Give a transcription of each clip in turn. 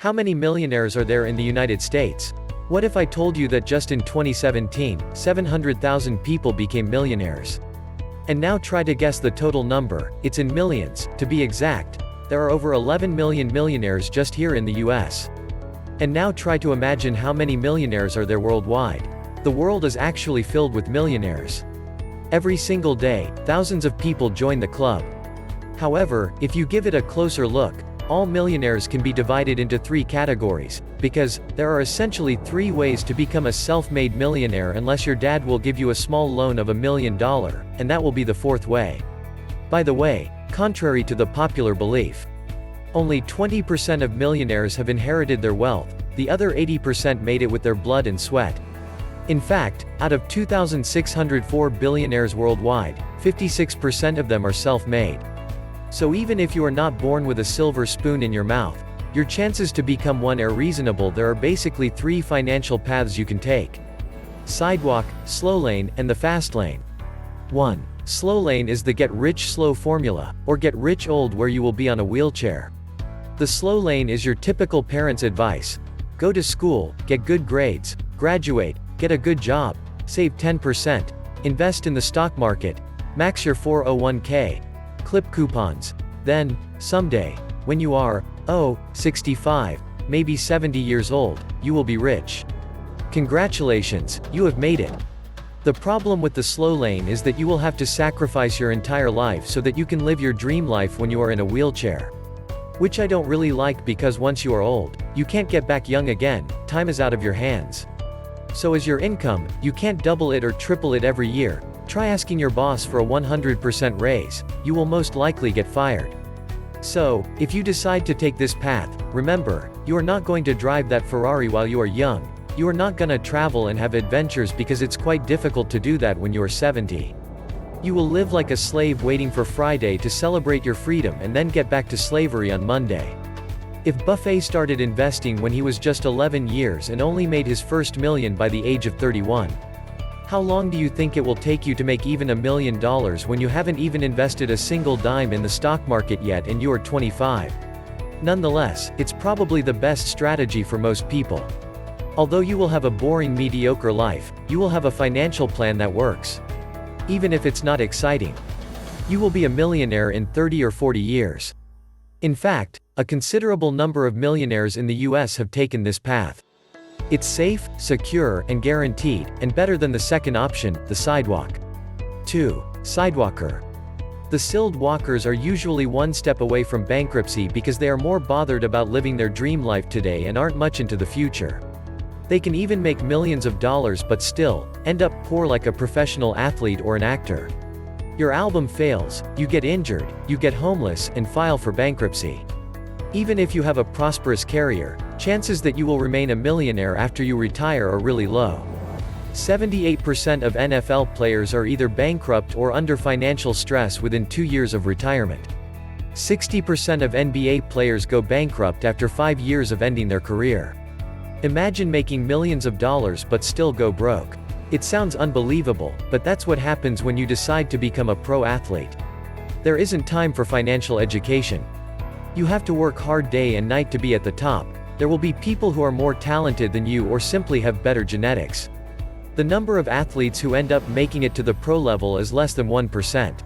How many millionaires are there in the United States? What if I told you that just in 2017, 700,000 people became millionaires? And now try to guess the total number. It's in millions. To be exact, there are over 11 million millionaires just here in the US. And now try to imagine how many millionaires are there worldwide. The world is actually filled with millionaires. Every single day, thousands of people join the club. However, if you give it a closer look, all millionaires can be divided into three categories, because there are essentially three ways to become a self-made millionaire unless your dad will give you a small loan of $1 million, and that will be the fourth way. By the way, contrary to the popular belief, only 20% of millionaires have inherited their wealth, the other 80% made it with their blood and sweat. In fact, out of 2,604 billionaires worldwide, 56% of them are self-made. So even if you are not born with a silver spoon in your mouth, your chances to become one are reasonable. There are basically three financial paths you can take: sidewalk, slow lane, and the fast lane. 1. Slow lane is the get rich slow formula, or get rich old, where you will be on a wheelchair. The slow lane is your typical parent's advice: go to school, get good grades, graduate, get a good job, save 10%, invest in the stock market, max your 401k, clip coupons. Then, someday, when you are, 65, maybe 70 years old, you will be rich. Congratulations, you have made it. The problem with the slow lane is that you will have to sacrifice your entire life so that you can live your dream life when you are in a wheelchair. Which I don't really like, because once you are old, you can't get back young again, time is out of your hands. So as your income, you can't double it or triple it every year. Try asking your boss for a 100% raise, you will most likely get fired. So, if you decide to take this path, remember, you are not going to drive that Ferrari while you are young, you are not gonna travel and have adventures, because it's quite difficult to do that when you are 70. You will live like a slave waiting for Friday to celebrate your freedom and then get back to slavery on Monday. If Buffett started investing when he was just 11 years and only made his first million by the age of 31, how long do you think it will take you to make even $1 million when you haven't even invested a single dime in the stock market yet and you are 25? Nonetheless, it's probably the best strategy for most people. Although you will have a boring, mediocre life, you will have a financial plan that works. Even if it's not exciting, you will be a millionaire in 30 or 40 years. In fact, a considerable number of millionaires in the US have taken this path. It's safe, secure, and guaranteed, and better than the second option, the sidewalk. 2. Sidewalker. The skilled walkers are usually one step away from bankruptcy because they are more bothered about living their dream life today and aren't much into the future. They can even make millions of dollars but still end up poor, like a professional athlete or an actor. Your album fails, you get injured, you get homeless, and file for bankruptcy. Even if you have a prosperous career, chances that you will remain a millionaire after you retire are really low. 78% of NFL players are either bankrupt or under financial stress within 2 years of retirement. 60% of NBA players go bankrupt after 5 years of ending their career. Imagine making millions of dollars but still go broke. It sounds unbelievable, but that's what happens when you decide to become a pro athlete. There isn't time for financial education. You have to work hard day and night to be at the top. There will be people who are more talented than you or simply have better genetics. The number of athletes who end up making it to the pro level is less than 1%.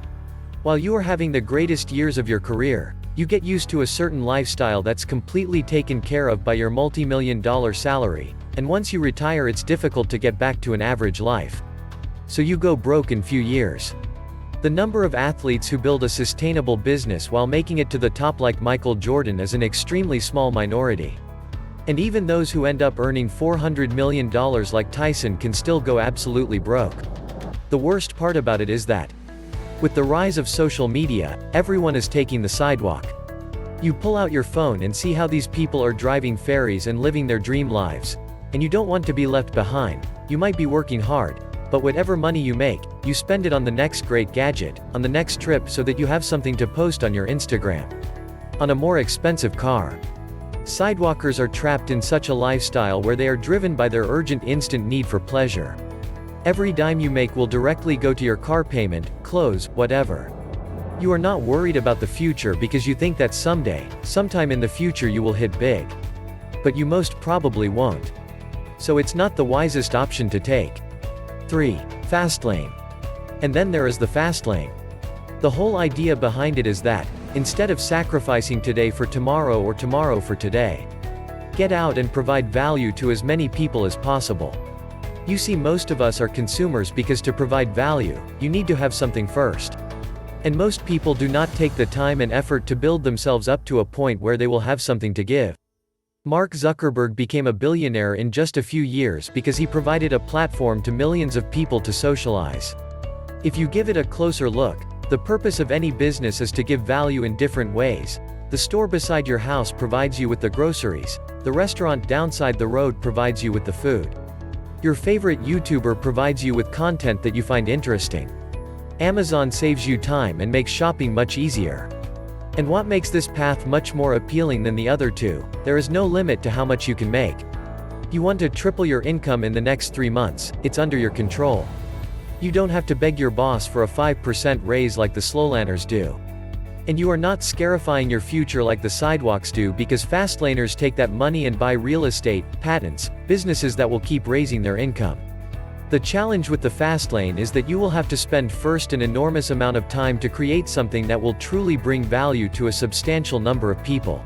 While you are having the greatest years of your career, you get used to a certain lifestyle that's completely taken care of by your multi-million-dollar salary, and once you retire it's difficult to get back to an average life. So you go broke in few years. The number of athletes who build a sustainable business while making it to the top, like Michael Jordan, is an extremely small minority. And even those who end up earning $400 million like Tyson can still go absolutely broke. The worst part about it is that, with the rise of social media, everyone is taking the sidewalk. You pull out your phone and see how these people are driving ferries and living their dream lives. And you don't want to be left behind. You might be working hard, but whatever money you make, you spend it on the next great gadget, on the next trip so that you have something to post on your Instagram, on a more expensive car. Sidewalkers are trapped in such a lifestyle where they are driven by their urgent, instant need for pleasure. Every dime you make will directly go to your car payment, clothes, whatever. You are not worried about the future because you think that sometime in the future you will hit big. But you most probably won't. So it's not the wisest option to take. 3. Fastlane. And then there is the Fastlane. The whole idea behind it is that, instead of sacrificing today for tomorrow or tomorrow for today, get out and provide value to as many people as possible. You see, most of us are consumers because to provide value, you need to have something first. And most people do not take the time and effort to build themselves up to a point where they will have something to give. Mark Zuckerberg became a billionaire in just a few years because he provided a platform to millions of people to socialize. If you give it a closer look, the purpose of any business is to give value in different ways. The store beside your house provides you with the groceries. The restaurant downside the road provides you with the food. Your favorite YouTuber provides you with content that you find interesting. Amazon saves you time and makes shopping much easier. And what makes this path much more appealing than the other two? There is no limit to how much you can make. You want to triple your income in the next 3 months, it's under your control. You don't have to beg your boss for a 5% raise like the Slowlaners do. And you are not scarifying your future like the sidewalks do, because Fastlaners take that money and buy real estate, patents, businesses that will keep raising their income. The challenge with the Fastlane is that you will have to spend first an enormous amount of time to create something that will truly bring value to a substantial number of people.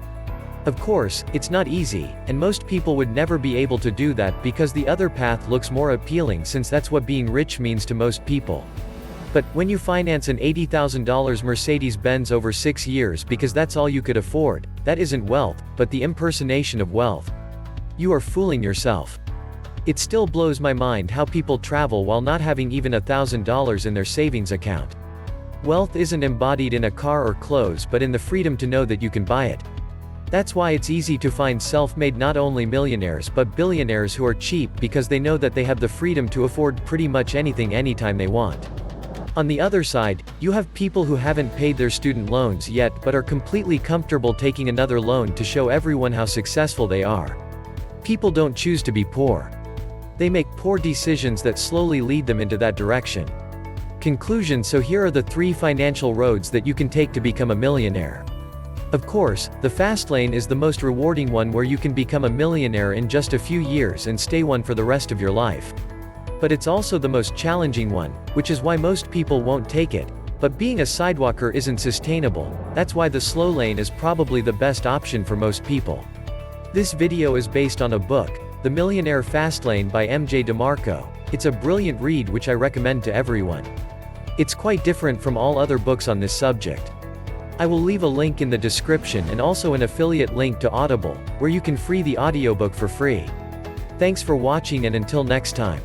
Of course, it's not easy, and most people would never be able to do that because the other path looks more appealing, since that's what being rich means to most people. But, when you finance an $80,000 Mercedes-Benz over 6 years because that's all you could afford, that isn't wealth, but the impersonation of wealth. You are fooling yourself. It still blows my mind how people travel while not having even $1,000 in their savings account. Wealth isn't embodied in a car or clothes, but in the freedom to know that you can buy it. That's why it's easy to find self-made not only millionaires but billionaires who are cheap because they know that they have the freedom to afford pretty much anything anytime they want. On the other side, you have people who haven't paid their student loans yet but are completely comfortable taking another loan to show everyone how successful they are. People don't choose to be poor. They make poor decisions that slowly lead them into that direction. Conclusion: so here are the 3 financial roads that you can take to become a millionaire. Of course, the Fastlane is the most rewarding one, where you can become a millionaire in just a few years and stay one for the rest of your life. But it's also the most challenging one, which is why most people won't take it. But being a sidewalker isn't sustainable, that's why the slow lane is probably the best option for most people. This video is based on a book, The Millionaire Fastlane by M.J. DeMarco. It's a brilliant read which I recommend to everyone. It's quite different from all other books on this subject. I will leave a link in the description and also an affiliate link to Audible, where you can free the audiobook for free. Thanks for watching, and until next time.